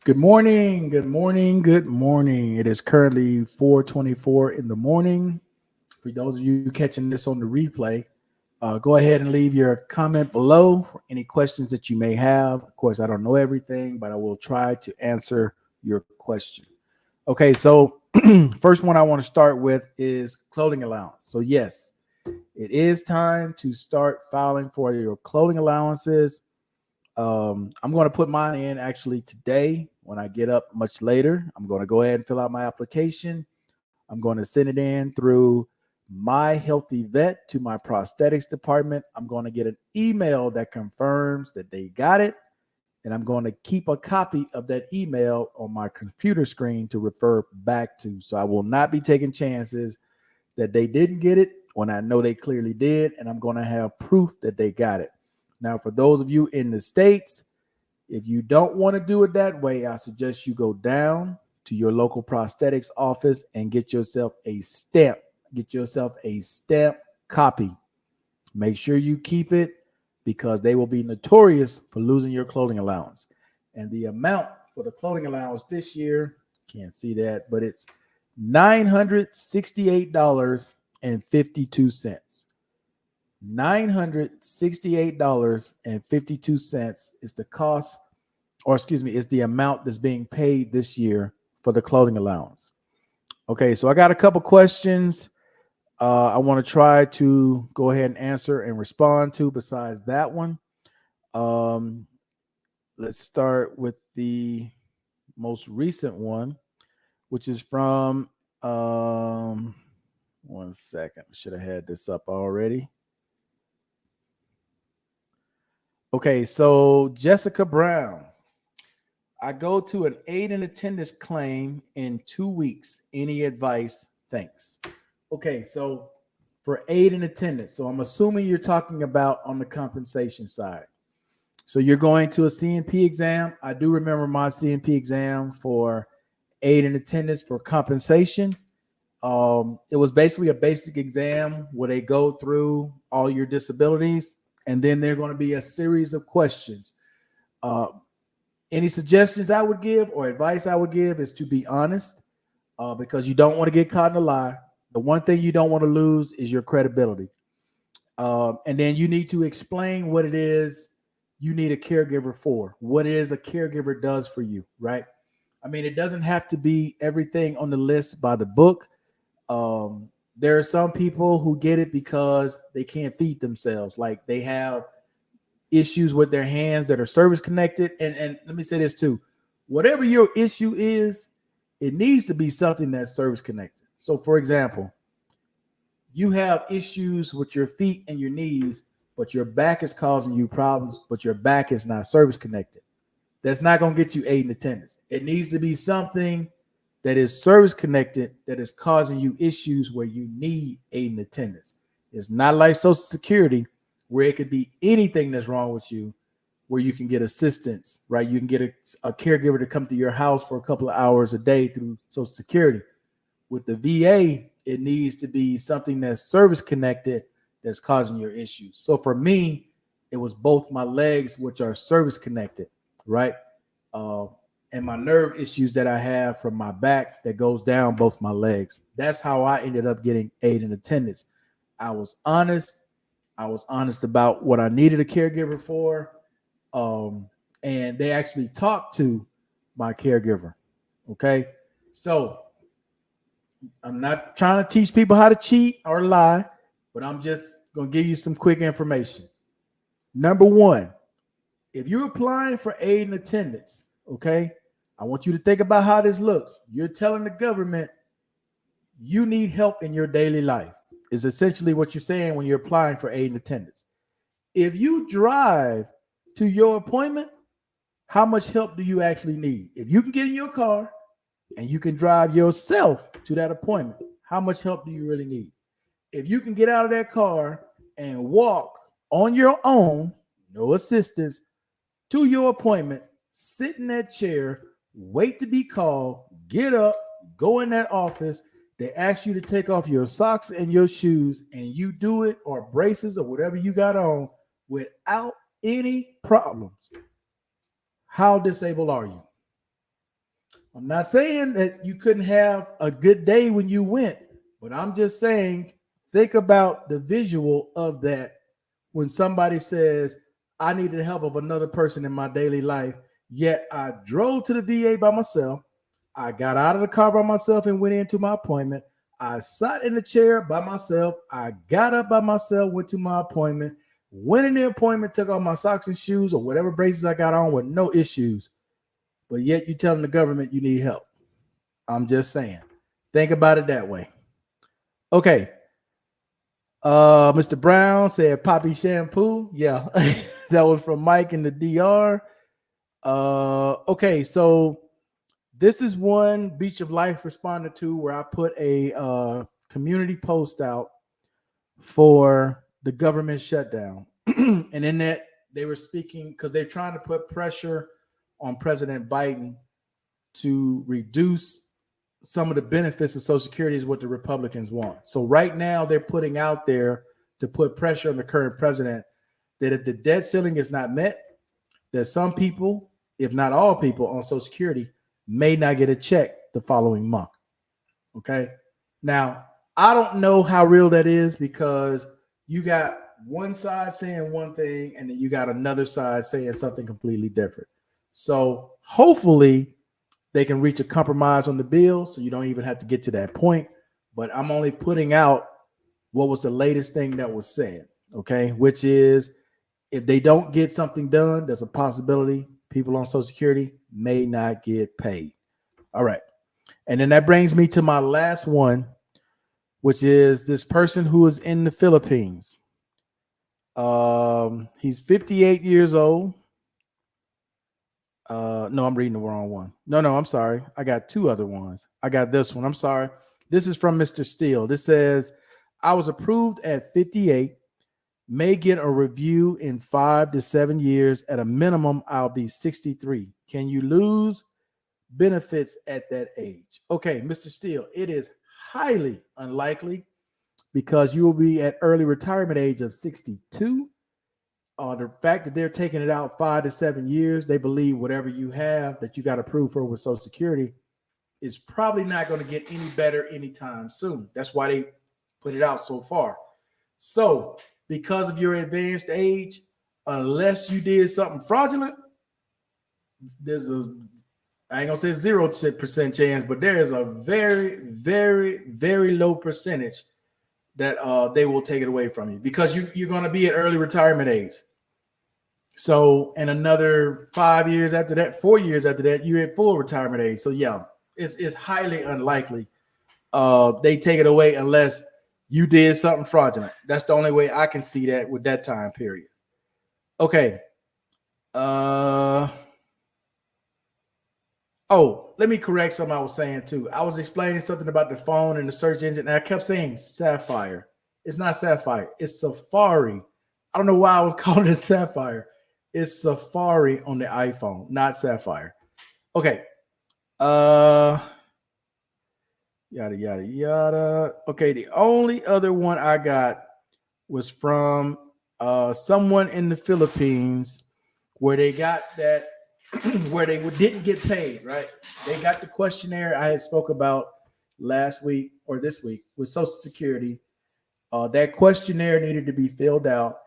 Good morning, good morning, good morning. It is currently 4:24 in the morning. For those of you catching this on the replay, go ahead and leave your comment below for any questions that you may have. Of course, I don't know everything, but I will try to answer your question. Okay, so first one I want to start with is clothing allowance. So, yes, it is time to start filing for your clothing allowances. I'm going to put mine in actually today when I get up much later. I'm going to go ahead and fill out my application. I'm going to send it in through My Healthy Vet to my prosthetics department. I'm going to get an email that confirms that they got it. And I'm going to keep a copy of that email on my computer screen to refer back to. So I will not be taking chances that they didn't get it when I know they clearly did. And I'm going to have proof that they got it. Now, for those of you in the States, if you don't want to do it that way, I suggest you go down to your local prosthetics office and get yourself a stamp. Get yourself a stamp copy. Make sure you keep it because they will be notorious for losing your clothing allowance. And the amount for the clothing allowance this year, can't see that, but it's $968.52. $968.52 is the cost, or excuse me, is the amount that's being paid this year for the clothing allowance. Okay, so I got a couple questions I want to try to go ahead and answer and respond to besides that one. Um, let's start with the most recent one, which is from, um, one second, should have had this up already. Okay, so Jessica Brown. I go to an aid in attendance claim in 2 weeks. Any advice? Thanks. Okay, so for aid in attendance, so I'm assuming you're talking about on the compensation side. So you're going to a CNP exam. I do remember my CNP exam for aid in attendance for compensation. It was basically a basic exam where they go through all your disabilities, and then there are going to be a series of questions. Uh, any suggestions I would give or advice I would give is to be honest, because you don't want to get caught in a lie. The one thing you don't want to lose is your credibility. And then you need to explain what it is you need a caregiver for, what it is a caregiver does for you, right? I mean, it doesn't have to be everything on the list by the book. There are some people who get it because they can't feed themselves, like they have issues with their hands that are service connected. And let me say this too, whatever your issue is, it needs to be something that's service connected. So, for example, you have issues with your feet and your knees, but your back is causing you problems, but your back is not service connected. That's not going to get you aid in attendance. It needs to be something that is service connected that is causing you issues where you need aid in attendance. It's not like Social Security where it could be anything that's wrong with you, where you can get assistance, right? You can get a caregiver to come to your house for a couple of hours a day through Social Security. With the VA, it needs to be something that's service connected that's causing your issues. So for me, it was both my legs, which are service connected, right? Uh, and my nerve issues that I have from my back that goes down both my legs. That's how I ended up getting aid in attendance. I was honest. I was honest about what I needed a caregiver for. Um, and they actually talked to my caregiver. Okay. So I'm not trying to teach people how to cheat or lie, but I'm just going to give you some quick information. Number one, if you're applying for aid and attendance, okay, I want you to think about how this looks. You're telling the government you need help in your daily life, is essentially what you're saying when you're applying for aid and attendance. If you drive to your appointment, how much help do you actually need? If you can get in your car and you can drive yourself to that appointment, how much help do you really need? If you can get out of that car and walk on your own, no assistance, to your appointment, sit in that chair, wait to be called, get up, go in that office. They ask you to take off your socks and your shoes, and you do it, or braces or whatever you got on, without any problems. How disabled are you? I'm not saying that you couldn't have a good day when you went, but I'm just saying, think about the visual of that when somebody says, I needed the help of another person in my daily life, yet I drove to the VA by myself. I got out of the car by myself and went into my appointment. I sat in the chair by myself. I got up by myself, went to my appointment, went in the appointment, took off my socks and shoes or whatever braces I got on with no issues. But yet you telling the government you need help. I'm just saying. Think about it that way. Okay. Mr. Brown said Poppy shampoo. Yeah. That was from Mike in the DR. Okay, so this is one Beach of Life responded to where I put a community post out for the government shutdown. And in that, they were speaking because they're trying to put pressure on President Biden to reduce some of the benefits of Social Security is what the Republicans want. So right now, they're putting out there to put pressure on the current president that if the debt ceiling is not met, that some people, if not all people on Social Security, may not get a check the following month. Okay. Now, I don't know how real that is because you got one side saying one thing and then you got another side saying something completely different. So hopefully they can reach a compromise on the bill so you don't even have to get to that point. But I'm only putting out what was the latest thing that was said. Okay. Which is if they don't get something done, there's a possibility people on Social Security may not get paid. All right. And then that brings me to my last one, which is this person who is in the Philippines. He's 58 years old. No, I'm reading the wrong one. No, I'm sorry. I got two other ones. I got this one. I'm sorry. This is from Mr. Steele. This says, I was approved at 58, may get a review in 5 to 7 years. At a minimum, I'll be 63. Can you lose benefits at that age? Okay, Mr. Steele, it is highly unlikely because you will be at early retirement age of 62. The fact that they're taking it out 5 to 7 years, they believe whatever you have that you got approved for with Social Security is probably not going to get any better anytime soon. That's why they put it out so far. So because of your advanced age, unless you did something fraudulent, there's I ain't gonna say 0% chance, but there is a very, very, very low percentage that they will take it away from you because you're going to be at early retirement age. So in another 5 years after that, 4 years after that, you're at full retirement age. So yeah, it's highly unlikely they take it away unless you did something fraudulent. That's the only way I can see that with that time period. Okay. Oh, let me correct something I was saying too. I was explaining something about the phone and the search engine, and I kept saying Sapphire. It's not Sapphire. It's Safari. I don't know why I was calling it Sapphire. It's Safari on the iPhone, not Sapphire. Okay. Yada, yada, yada. Okay, the only other one I got was from someone in the Philippines where they got that, where they didn't get paid, right? They got the questionnaire I had spoke about last week or this week with Social Security. That questionnaire needed to be filled out.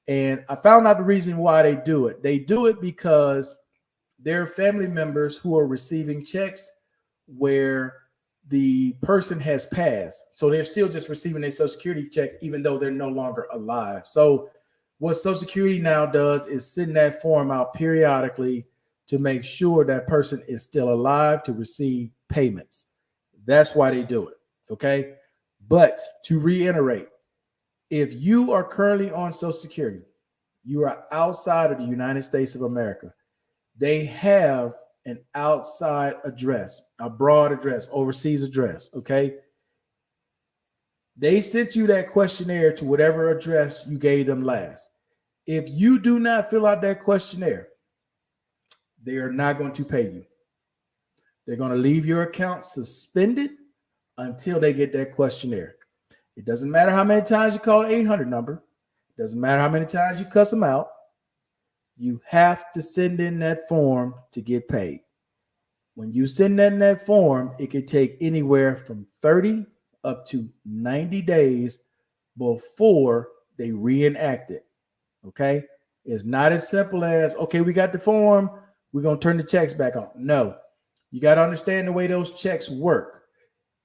And I found out the reason why they do it. They do it because there are family members who are receiving checks where the person has passed. So they're still just receiving a Social Security check, even though they're no longer alive. So what Social Security now does is send that form out periodically to make sure that person is still alive to receive payments. That's why they do it. Okay. But to reiterate, if you are currently on Social Security, you are outside of the United States of America, they have an outside address, a broad address, overseas address, okay? They sent you that questionnaire to whatever address you gave them last. If you do not fill out that questionnaire, they are not going to pay you. They're going to leave your account suspended until they get that questionnaire. It doesn't matter how many times you call the 800 number. It doesn't matter how many times you cuss them out. You have to send in that form to get paid. When you send that in that form, it could take anywhere from 30 up to 90 days before they reenact it. Okay. It's not as simple as, okay, we got the form, we're going to turn the checks back on. No, you got to understand the way those checks work.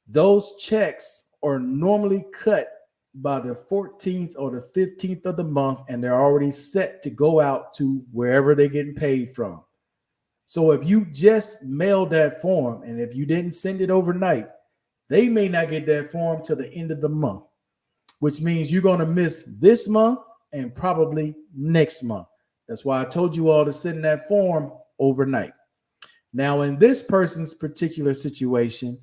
Those checks are normally cut by the 14th or the 15th of the month, and they're already set to go out to wherever they're getting paid from. So if you just mailed that form and if you didn't send it overnight, they may not get that form till the end of the month, which means you're going to miss this month and probably next month. That's why I told you all to send that form overnight. Now, in this person's particular situation,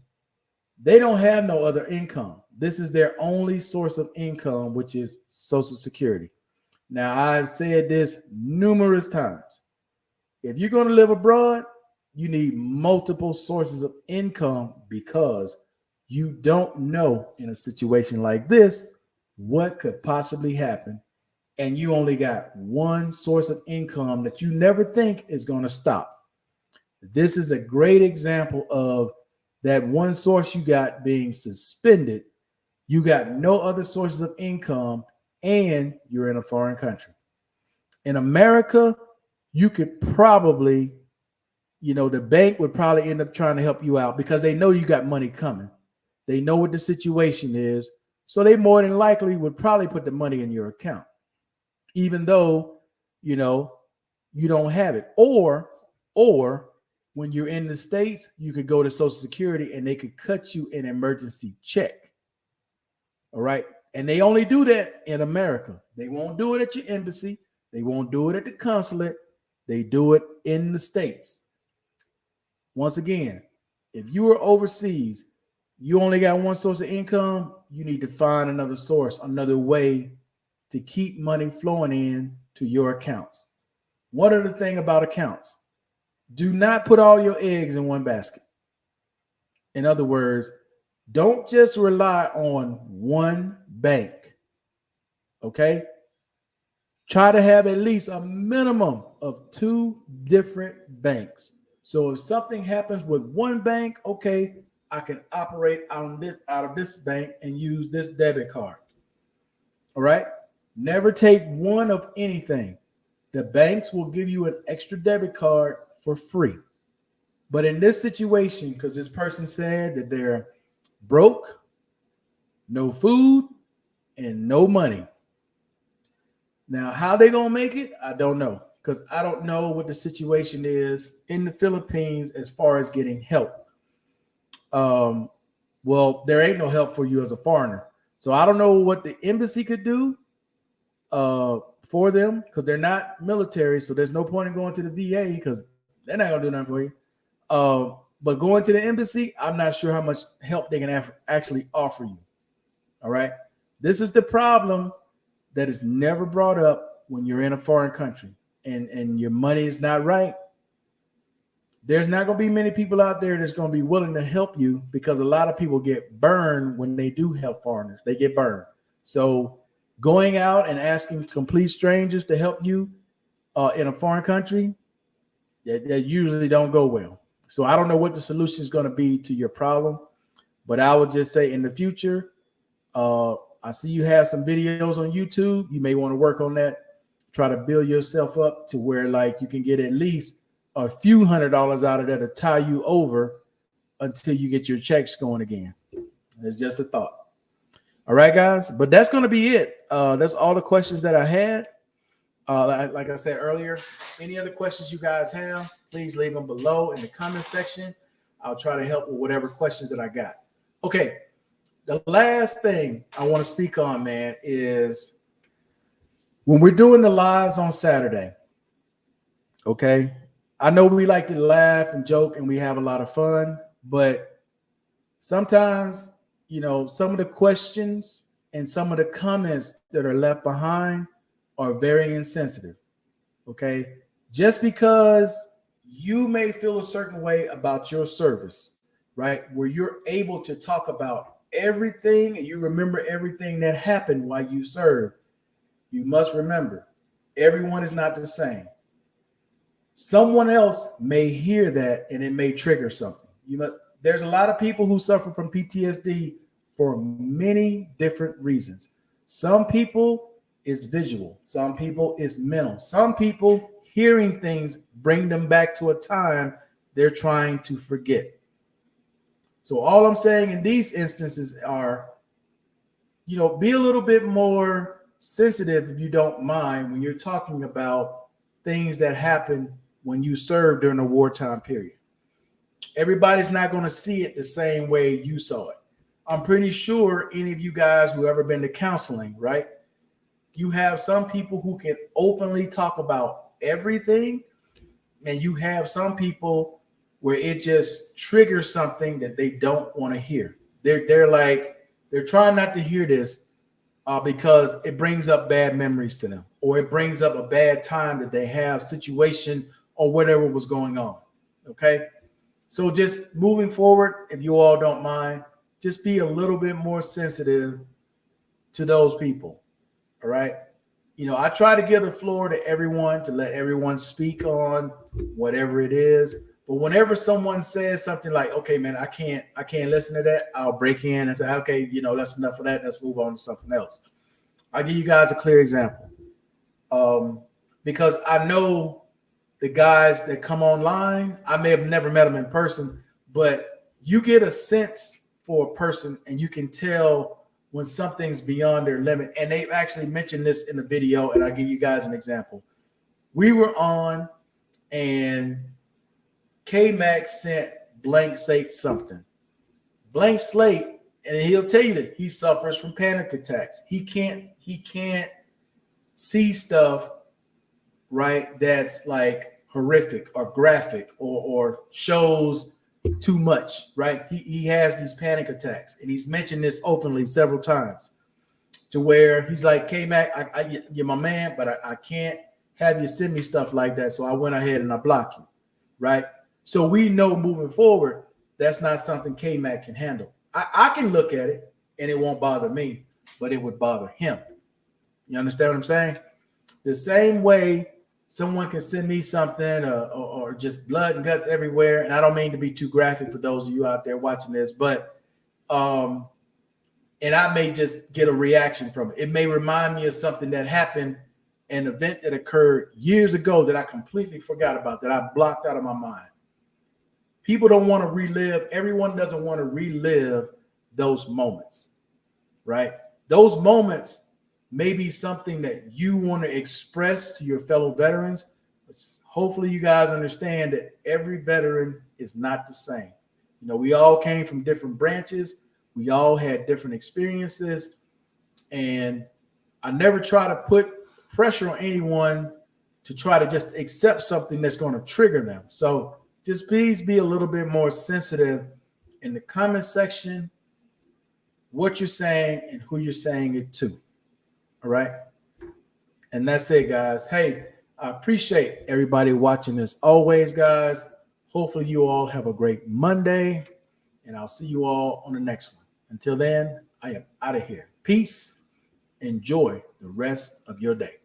they don't have no other income. This is their only source of income, which is Social Security. Now, I've said this numerous times. If you're going to live abroad, you need multiple sources of income because you don't know in a situation like this what could possibly happen. And you only got one source of income that you never think is going to stop. This is a great example of that one source you got being suspended. You got no other sources of income and you're in a foreign country. In America, you could probably, the bank would probably end up trying to help you out because they know you got money coming. They know what the situation is. So they more than likely would probably put the money in your account, even though, you don't have it. Or when you're in the States, you could go to Social Security and they could cut you an emergency check. All right. And they only do that in America. They won't do it at your embassy. They won't do it at the consulate. They do it in the States. Once again, if you are overseas, you only got one source of income, you need to find another source, another way to keep money flowing in to your accounts. One other thing about accounts, do not put all your eggs in one basket. In other words, don't just rely on one bank. Okay? Try to have at least a minimum of 2 different banks. So if something happens with one bank, okay, I can operate out of this bank and use this debit card. All right? Never take one of anything. The banks will give you an extra debit card for free. But in this situation, because this person said that they're broke, no food, and no money. Now, how they going to make it, I don't know, because I don't know what the situation is in the Philippines as far as getting help. Well, there ain't no help for you as a foreigner. So I don't know what the embassy could do for them because they're not military. So there's no point in going to the VA because they're not going to do nothing for you. But going to the embassy, I'm not sure how much help they can actually offer you. All right. This is the problem that is never brought up when you're in a foreign country and your money is not right. There's not going to be many people out there that's going to be willing to help you because a lot of people get burned when they do help foreigners. They get burned. So going out and asking complete strangers to help you in a foreign country, that usually don't go well. So I don't know what the solution is going to be to your problem, but I would just say in the future, I see you have some videos on YouTube. You may want to work on that. Try to build yourself up to where like you can get at least a few $100s out of that to tie you over until you get your checks going again. It's just a thought. All right, guys. But that's going to be it. That's all the questions that I had. Like I said earlier, any other questions you guys have, please leave them below in the comment section. I'll try to help with whatever questions that I got. Okay. The last thing I want to speak on, man, is when we're doing the lives on Saturday. Okay. I know we like to laugh and joke and we have a lot of fun, but sometimes, some of the questions and some of the comments that are left behind are very insensitive. Okay. Just because you may feel a certain way about your service, right? Where you're able to talk about everything and you remember everything that happened while you served. You must remember, everyone is not the same. someone else may hear that and it may trigger something. There's a lot of people who suffer from PTSD for many different reasons. Some people is visual, some people is mental, some people hearing things bring them back to a time they're trying to forget. So all I'm saying in these instances are, be a little bit more sensitive, if you don't mind, when you're talking about things that happen when you served during a wartime period. Everybody's not going to see it the same way you saw it. I'm pretty sure any of you guys who ever been to counseling, right? You have some people who can openly talk about everything, and you have some people where it just triggers something that they don't want to hear. They're trying not to hear this because it brings up bad memories to them, or it brings up a bad time that they have, situation, or whatever was going on. Okay. So just moving forward, if you all don't mind, just be a little bit more sensitive to those people. All right. I try to give the floor to everyone, to let everyone speak on whatever it is. But whenever someone says something like, okay, man, I can't listen to that, I'll break in and say, okay, that's enough of that. Let's move on to something else. I'll give you guys a clear example. Because I know the guys that come online, I may have never met them in person, but you get a sense for a person and you can tell when something's beyond their limit. And they've actually mentioned this in the video, and I'll give you guys an example. We were on and K-Mac sent Blank Slate something. Blank Slate, and he'll tell you that he suffers from panic attacks. He can't see stuff, right, that's like horrific or graphic or shows too much, right? He has these panic attacks, and he's mentioned this openly several times, to where he's like, K-Mac, you're my man, but I can't have you send me stuff like that. So I went ahead and I blocked you, right? So we know moving forward, that's not something K-Mac can handle. I can look at it and it won't bother me, but it would bother him. You understand what I'm saying? The same way someone can send me something or just blood and guts everywhere. And I don't mean to be too graphic for those of you out there watching this, but and I may just get a reaction from it. It may remind me of something that happened, an event that occurred years ago that I completely forgot about, that I blocked out of my mind. People don't want to relive. Everyone doesn't want to relive those moments, right? Those moments may be something that you want to express to your fellow veterans. But hopefully you guys understand that every veteran is not the same. We all came from different branches. We all had different experiences. And I never try to put pressure on anyone to try to just accept something that's going to trigger them. So just please be a little bit more sensitive in the comment section, what you're saying and who you're saying it to. All right. And that's it, guys. Hey, I appreciate everybody watching this always, guys. Hopefully you all have a great Monday, and I'll see you all on the next one. Until then, I am out of here. Peace. Enjoy the rest of your day.